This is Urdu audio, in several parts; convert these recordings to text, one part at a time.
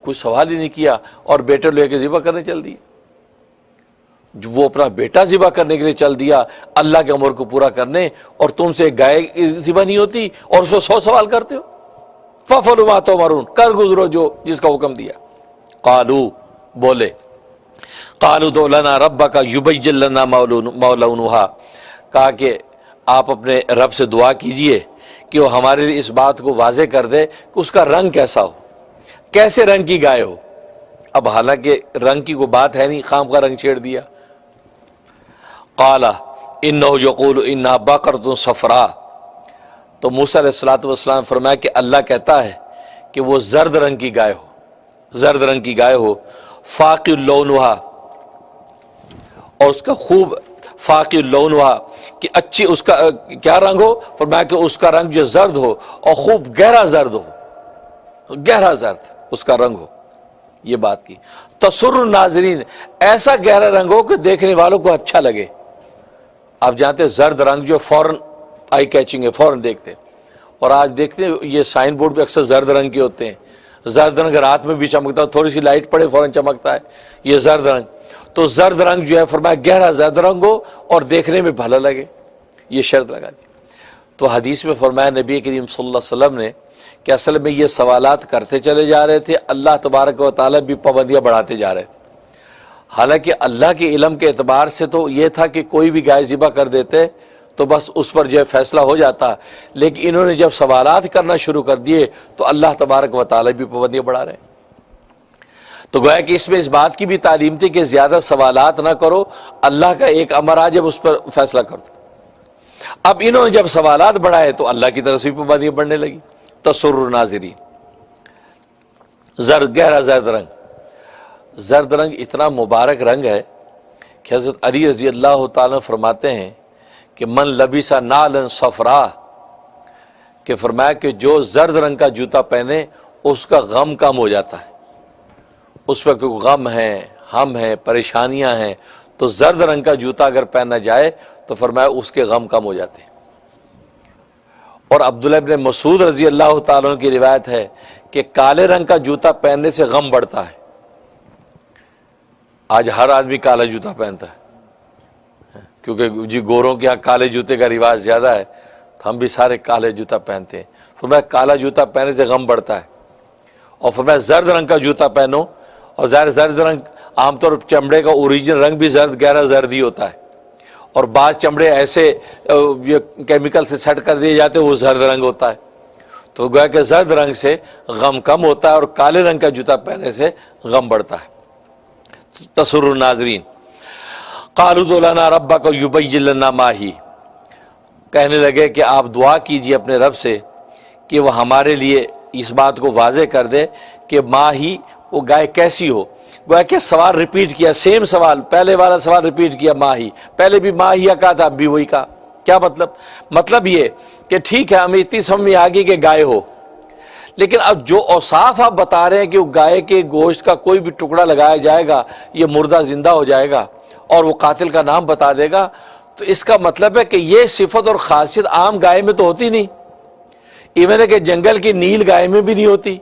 کوئی سوال ہی نہیں کیا اور بیٹے لے کے ذبح کرنے چل دیے. وہ اپنا بیٹا ذبح کرنے کے لیے چل دیا اللہ کے امر کو پورا کرنے, اور تم سے ایک گائے ذبح نہیں ہوتی اور اس پہ 100 سوال کرتے ہو. فَفَعَلُوا مَا تُؤْمَرُونَ, کر گزرو جو جس کا حکم دیا. قالوا, بولے, قالوا ادع لنا ربک یبین لنا ما لونھا, کہا کہ آپ اپنے رب سے دعا کیجئے کہ وہ ہمارے لیے اس بات کو واضح کر دے کہ اس کا رنگ کیسا ہو, کیسے رنگ کی گائے ہو. اب حالانکہ رنگ کی کوئی بات ہے نہیں, خام کا رنگ چھیڑ دیا. قال انہ یقول انہا بقرۃ صفراء, تو موسیٰ علیہ السلام فرمایا کہ اللہ کہتا ہے کہ وہ زرد رنگ کی گائے ہو, زرد رنگ کی گائے ہو. فاقع لونھا, اور اس کا خوب فاقع لونھا کہ اچھی اس کا کیا رنگ ہو, فرمایا کہ اس کا رنگ جو زرد ہو اور خوب گہرا زرد ہو, گہرا زرد اس کا رنگ ہو. یہ بات کی. تسر الناظرین, ایسا گہرا رنگ ہو کہ دیکھنے والوں کو اچھا لگے. آپ جانتے ہیں زرد رنگ جو فوراً آئی کیچنگ ہے, فوراً دیکھتے ہیں. اور آج دیکھتے ہیں یہ سائن بورڈ پہ اکثر زرد رنگ کے ہوتے ہیں. زرد رنگ رات میں بھی چمکتا ہے, تھوڑی سی لائٹ پڑے فوراً چمکتا ہے, یہ زرد رنگ. تو زرد رنگ جو ہے فرمایا گہرا زرد رنگ ہو اور دیکھنے میں بھلا لگے, یہ شرط لگا دی. تو حدیث میں فرمایا نبی کریم صلی اللہ علیہ وسلم نے کہ اصل میں یہ سوالات کرتے چلے جا رہے تھے, اللہ تبارک و تعالیٰ بھی پابندیاں بڑھاتے جا رہے تھے. حالانکہ اللہ کے علم کے اعتبار سے تو یہ تھا کہ کوئی بھی گائے ذبح کر دیتے تو بس اس پر جو ہے فیصلہ ہو جاتا, لیکن انہوں نے جب سوالات کرنا شروع کر دیے تو اللہ تبارک و تعالیٰ بھی پابندیاں بڑھا رہے ہیں. تو گویا کہ اس میں اس بات کی بھی تعلیم تھی کہ زیادہ سوالات نہ کرو, اللہ کا ایک امر آ جب اس پر فیصلہ کر دو. اب انہوں نے جب سوالات بڑھائے تو اللہ کی طرف سے بھی پابندیاں بڑھنے لگی. تسر الناظرین, زرد, گہرا زرد رنگ. زرد رنگ اتنا مبارک رنگ ہے کہ حضرت علی رضی اللہ تعالیٰ فرماتے ہیں کہ من لبس نعلا صفراء, کہ فرمایا کہ جو زرد رنگ کا جوتا پہنے اس کا غم کم ہو جاتا ہے. اس پر کوئی غم ہے, ہم ہیں, پریشانیاں ہیں, تو زرد رنگ کا جوتا اگر پہنا جائے تو فرمایا اس کے غم کم ہو جاتے ہیں. اور عبداللہ ابن مسعود رضی اللہ تعالیٰ عنہ کی روایت ہے کہ کالے رنگ کا جوتا پہننے سے غم بڑھتا ہے. آج ہر آدمی کالا جوتا پہنتا ہے کیونکہ جی گوروں کے یہاں کالے جوتے کا رواج زیادہ ہے, تو ہم بھی سارے کالے جوتا پہنتے ہیں. فرمایا کالا جوتا پہننے سے غم بڑھتا ہے. اور فرمایا زرد رنگ کا جوتا پہنو, اور ظاہر زرد رنگ عام طور پر چمڑے کا اوریجنل رنگ بھی زرد, گہرا زرد ہی ہوتا ہے, اور بعض چمڑے ایسے یہ کیمیکل سے سیٹ کر دیے جاتے ہیں وہ زرد رنگ ہوتا ہے. تو گویا کہ زرد رنگ سے غم کم ہوتا ہے اور کالے رنگ کا جوتا پہننے سے غم بڑھتا ہے. تسر الناظرین. قالوا ادع لنا ربک یبین لنا ما ہی, کہنے لگے کہ آپ دعا کیجیے اپنے رب سے کہ وہ ہمارے لیے اس بات کو واضح کر دے کہ ما ہی, وہ گائے کیسی ہو. گویا کہ سوال ریپیٹ کیا, سیم سوال, پہلے والا سوال ریپیٹ کیا ما ہی. پہلے بھی ما ہی کہا تھا, اب بھی وہی کہا. کیا مطلب؟ مطلب یہ کہ ٹھیک ہے ہمیں اتنی سمجھ میں آ گئی کہ گائے ہو, لیکن اب جو اوصاف آپ بتا رہے ہیں کہ وہ گائے کے گوشت کا کوئی بھی ٹکڑا لگایا جائے گا یہ مردہ زندہ ہو جائے گا اور وہ قاتل کا نام بتا دے گا, تو اس کا مطلب ہے کہ یہ صفت اور خاصیت عام گائے میں تو ہوتی نہیں, ایون ہے کہ جنگل کی نیل گائے میں بھی نہیں ہوتی.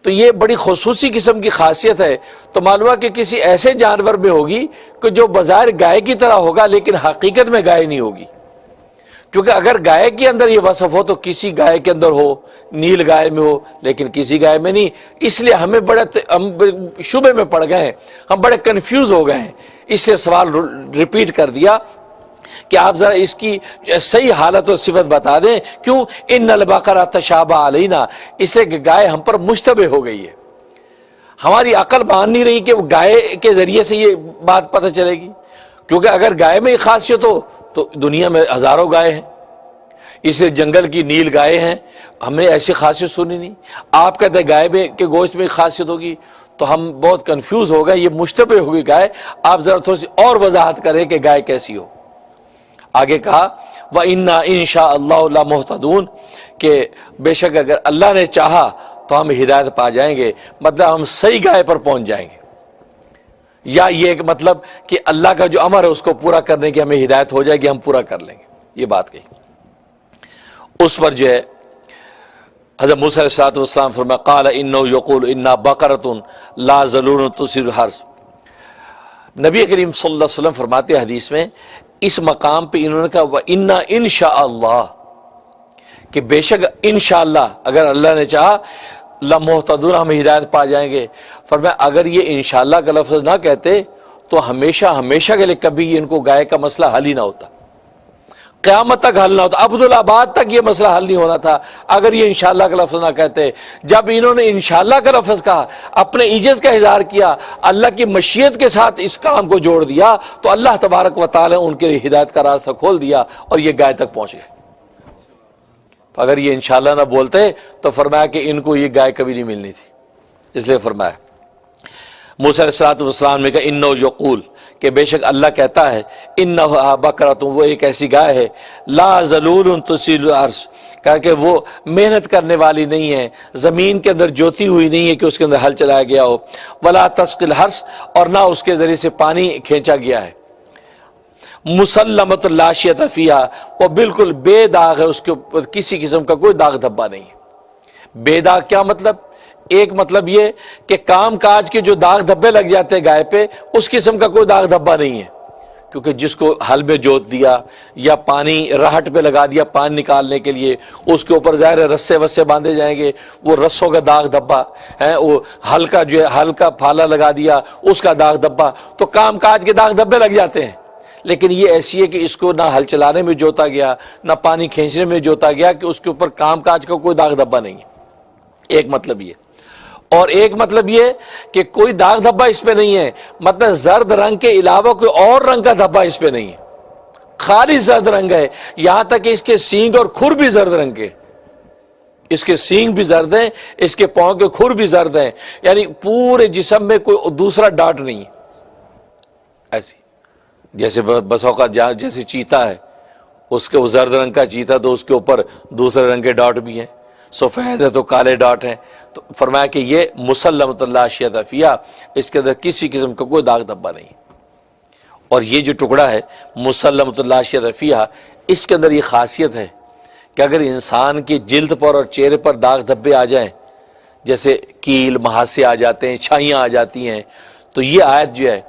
تو یہ بڑی خصوصی قسم کی خاصیت ہے. تو معلوم ہے کہ کسی ایسے جانور میں ہوگی کہ جو بظاہر گائے کی طرح ہوگا لیکن حقیقت میں گائے نہیں ہوگی. کیونکہ اگر گائے کے اندر یہ وصف ہو تو کسی گائے کے اندر ہو, نیل گائے میں ہو, لیکن کسی گائے میں نہیں. اس لیے ہم شبے میں پڑ گئے ہیں, ہم بڑے کنفیوز ہو گئے ہیں. اس سے سوال ریپیٹ کر دیا کہ آپ ذرا اس کی صحیح حالت اور صفت بتا دیں. کیوں؟ ان البقرۃ تشابہ علینا, اس لیے کہ گائے ہم پر مشتبہ ہو گئی ہے. ہماری عقل مان نہیں رہی کہ وہ گائے کے ذریعے سے یہ بات پتہ چلے گی. کیونکہ اگر گائے میں خاصیت ہو تو دنیا میں ہزاروں گائے ہیں, اس لیے جنگل کی نیل گائے ہیں, ہم نے ایسی خاصیت سنی نہیں. آپ کہتے ہیں گائے میں کے گوشت میں خاصیت ہوگی, تو ہم بہت کنفیوز ہو گئے, یہ مشتبہ ہوگی گائے. آپ ذرا تھوڑی سی اور وضاحت کریں کہ گائے کیسی ہو. آگے کہا وَإِنَّا إِن شَاءَ اللَّهُ لَمُهْتَدُونَ, کہ بے شک اگر اللہ نے چاہا تو ہم ہدایت پا جائیں گے, مطلب ہم صحیح گائے پر پہنچ جائیں گے. یا یہ کہ مطلب کہ اللہ کا جو امر ہے اس کو پورا کرنے کی ہمیں ہدایت ہو جائے گی, ہم پورا کر لیں گے. یہ بات کہی. اس پر جو ہے حضرت موسیٰ علیہ السلام فرمایا قال انه یقول انا بقرۃ لا ذلول تثیر الحرث۔ نبی کریم صلی اللہ علیہ وسلم فرماتے ہیں حدیث میں، اس مقام پہ انہوں نے کہا وَإِنَّا إِنشَاءَ کہ بے شک انشاءاللہ اگر اللہ نے چاہا لَمُهْتَدُونَ ہم ہدایت پا جائیں گے۔ فرمایا اگر یہ انشاءاللہ کا لفظ نہ کہتے تو ہمیشہ کے لیے کبھی ان کو گائے کا مسئلہ حل ہی نہ ہوتا، قیامت تک حل نہ ہوتا، عبدالآباد تک یہ مسئلہ حل نہیں ہونا تھا اگر یہ انشاءاللہ کا لفظ نہ کہتے۔ جب انہوں نے انشاءاللہ کا لفظ کہا، اپنے عجز کا اظہار کیا، اللہ کی مشیت کے ساتھ اس کام کو جوڑ دیا، تو اللہ تبارک و تعالی ان کے لیے ہدایت کا راستہ کھول دیا اور یہ گائے تک پہنچ گئے۔ اگر یہ انشاءاللہ نہ بولتے تو فرمایا کہ ان کو یہ گائے کبھی نہیں ملنی تھی۔ اس لیے فرمایا موسیٰ علیہ السلام نے کہا انہ یقول کہ بے شک اللہ کہتا ہے انہ بقرۃ وہ ایک ایسی گائے ہے لا ذلول تثیر الارض کہ وہ محنت کرنے والی نہیں ہے، زمین کے اندر جوتی ہوئی نہیں ہے کہ اس کے اندر ہل چلایا گیا ہو، ولا تسقی الحرث اور نہ اس کے ذریعے سے پانی کھینچا گیا ہے، مسلمۃ لا شیۃ فیہا وہ بالکل بے داغ ہے، اس کے اوپر کسی قسم کا کوئی داغ دھبا نہیں ہے۔ بے داغ کیا مطلب؟ ایک مطلب یہ کہ کام کاج کے جو داغ دھبے لگ جاتے ہیں گائے پہ، اس قسم کا کوئی داغ دھبا نہیں ہے، کیونکہ جس کو ہل میں جوت دیا یا پانی راہٹ پہ لگا دیا پانی نکالنے کے لیے، اس کے اوپر ظاہر رسے وسے باندھے جائیں گے، وہ رسوں کا داغ دھبا ہے، وہ ہل کا جو ہے ہل کا پھالا لگا دیا اس کا داغ دھبا، تو کام کاج کے داغ دھبے لگ جاتے ہیں۔ لیکن یہ ایسی ہے کہ اس کو نہ ہل چلانے میں جوتا گیا نہ پانی کھینچنے میں جوتا گیا کہ اس کے اوپر کام کاج کا کوئی داغ دھبا نہیں ہے، ایک مطلب یہ۔ اور ایک مطلب یہ کہ کوئی داغ دھبا اس پہ نہیں ہے، مطلب زرد رنگ کے علاوہ کوئی اور رنگ کا دھبا اس پہ نہیں ہے، خالی زرد رنگ ہے، یہاں تک کہ اس کے سینگ اور کھر بھی زرد رنگ کے، اس کے سینگ بھی زرد ہیں، اس کے پاؤں کے کھر بھی زرد ہیں، یعنی پورے جسم میں کوئی دوسرا ڈاٹ نہیں ہے۔ ایسی جیسے بس اوقات جیسے چیتا ہے، اس کے وہ زرد رنگ کا چیتا تو اس کے اوپر دوسرے رنگ کے ڈاٹ بھی ہیں، سفید ہے تو کالے ڈاٹ ہیں، تو فرمایا کہ یہ مسلمۃ لا شیۃ فیہا اس کے اندر کسی قسم کا کوئی داغ دھبا نہیں۔ اور یہ جو ٹکڑا ہے مسلمۃ لا شیۃ فیہا، اس کے اندر یہ خاصیت ہے کہ اگر انسان کی جلد پر اور چہرے پر داغ دھبے آ جائیں، جیسے کیل مہاسے آ جاتے ہیں، چھائیاں آ جاتی ہیں، تو یہ آیت جو ہے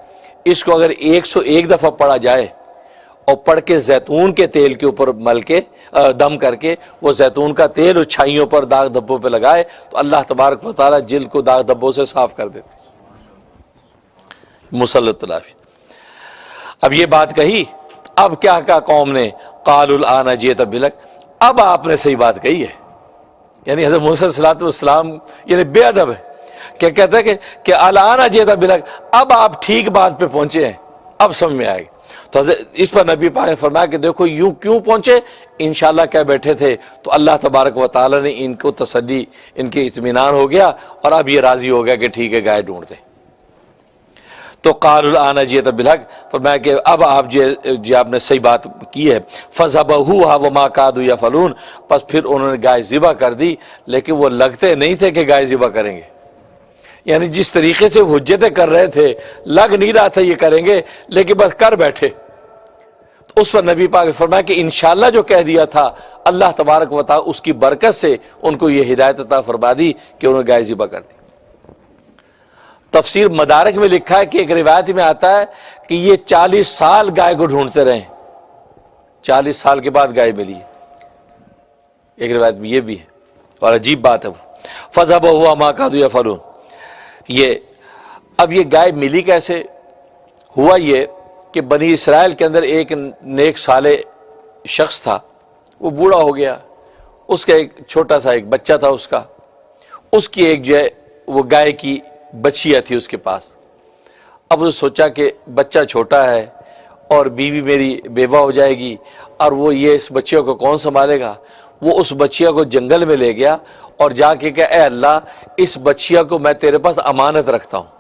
اس کو اگر 101 دفعہ پڑھا جائے اور پڑھ کے زیتون کے تیل کے اوپر مل کے دم کر کے وہ زیتون کا تیل اور چھائیوں پر داغ دھبوں پہ لگائے تو اللہ تبارک و تعالیٰ جلد کو داغ دھبوں سے صاف کر دیتے۔ مسلط اللہ۔ اب یہ بات کہی، اب کیا کہا قوم نے؟ قالوا الآن جئت بالحق، اب آپ نے صحیح بات کہی ہے۔ یعنی حضرت موسیٰ علیہ السلام یعنی بے ادب ہے، کیا کہتا ہے کہ الآن جئت بالحق، اب آپ ٹھیک بات پہ پہنچے ہیں، اب سمجھ میں آئے گی۔ تو اس پر نبی پاک نے فرمایا کہ دیکھو یوں کیوں پہنچے، انشاءاللہ کیا بیٹھے تھے، تو اللہ تبارک و تعالی نے ان کو تسلی، ان کے اطمینان ہو گیا اور اب یہ راضی ہو گیا کہ ٹھیک ہے گائے ڈھونڈتے۔ تو قالوا الآن جئت بالحق، فرمایا کہ اب آپ جی آپ نے صحیح بات کی ہے۔ فذبحوها وما كادوا يفعلون، پس پھر انہوں نے گائے ذبح کر دی، لیکن وہ لگتے نہیں تھے کہ گائے ذبح کریں گے، یعنی جس طریقے سے وہ حجتیں کر رہے تھے لگ نہیں رہا تھا یہ کریں گے، لیکن بس کر بیٹھے۔ تو اس پر نبی پاک نے فرمایا کہ انشاءاللہ جو کہہ دیا تھا اللہ تبارک و تعالی اس کی برکت سے ان کو یہ ہدایت عطا فرما دی کہ انہوں نے گائے ذبح کر دی۔ تفسیر مدارک میں لکھا ہے کہ ایک روایت میں آتا ہے کہ یہ 40 سال گائے کو ڈھونڈتے رہے، 40 سال کے بعد گائے ملی، ایک روایت میں یہ بھی ہے، اور عجیب بات ہے وہ۔ فذبحوها ما كادوا يفعلون، یہ اب یہ گائے ملی کیسے؟ ہوا یہ کہ بنی اسرائیل کے اندر ایک نیک صالح شخص تھا، وہ بوڑھا ہو گیا، اس کا ایک چھوٹا سا ایک بچہ تھا، اس کی ایک جو ہے وہ گائے کی بچیا تھی اس کے پاس۔ اب وہ سوچا کہ بچہ چھوٹا ہے اور بیوی میری بیوہ ہو جائے گی اور وہ یہ اس بچیوں کو کون سنبھالے گا، وہ اس بچیا کو جنگل میں لے گیا اور جا کے کہا اے اللہ اس بچیا کو میں تیرے پاس امانت رکھتا ہوں،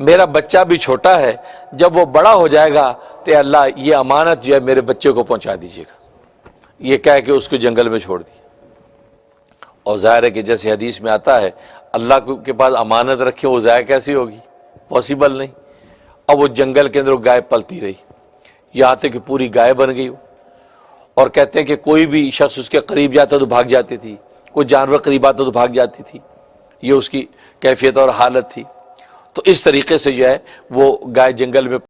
میرا بچہ بھی چھوٹا ہے، جب وہ بڑا ہو جائے گا تو اللہ یہ امانت جو ہے میرے بچے کو پہنچا دیجیے گا۔ یہ کہہ کے اس کو جنگل میں چھوڑ دی۔ اور ظاہر ہے کہ جیسے حدیث میں آتا ہے اللہ کے پاس امانت رکھے وہ ضائع کیسی ہوگی، پاسبل نہیں۔ اب وہ جنگل کے اندر گائے پلتی رہی یہاں تک کہ پوری گائے بن گئی، اور کہتے ہیں کہ کوئی بھی شخص اس کے قریب جاتا تو بھاگ جاتی تھی، کوئی جانور قریب آتا تو بھاگ جاتی تھی. یہ اس کی کیفیت اور حالت تھی. تو اس طریقے سے جو ہے وہ گائے جنگل میں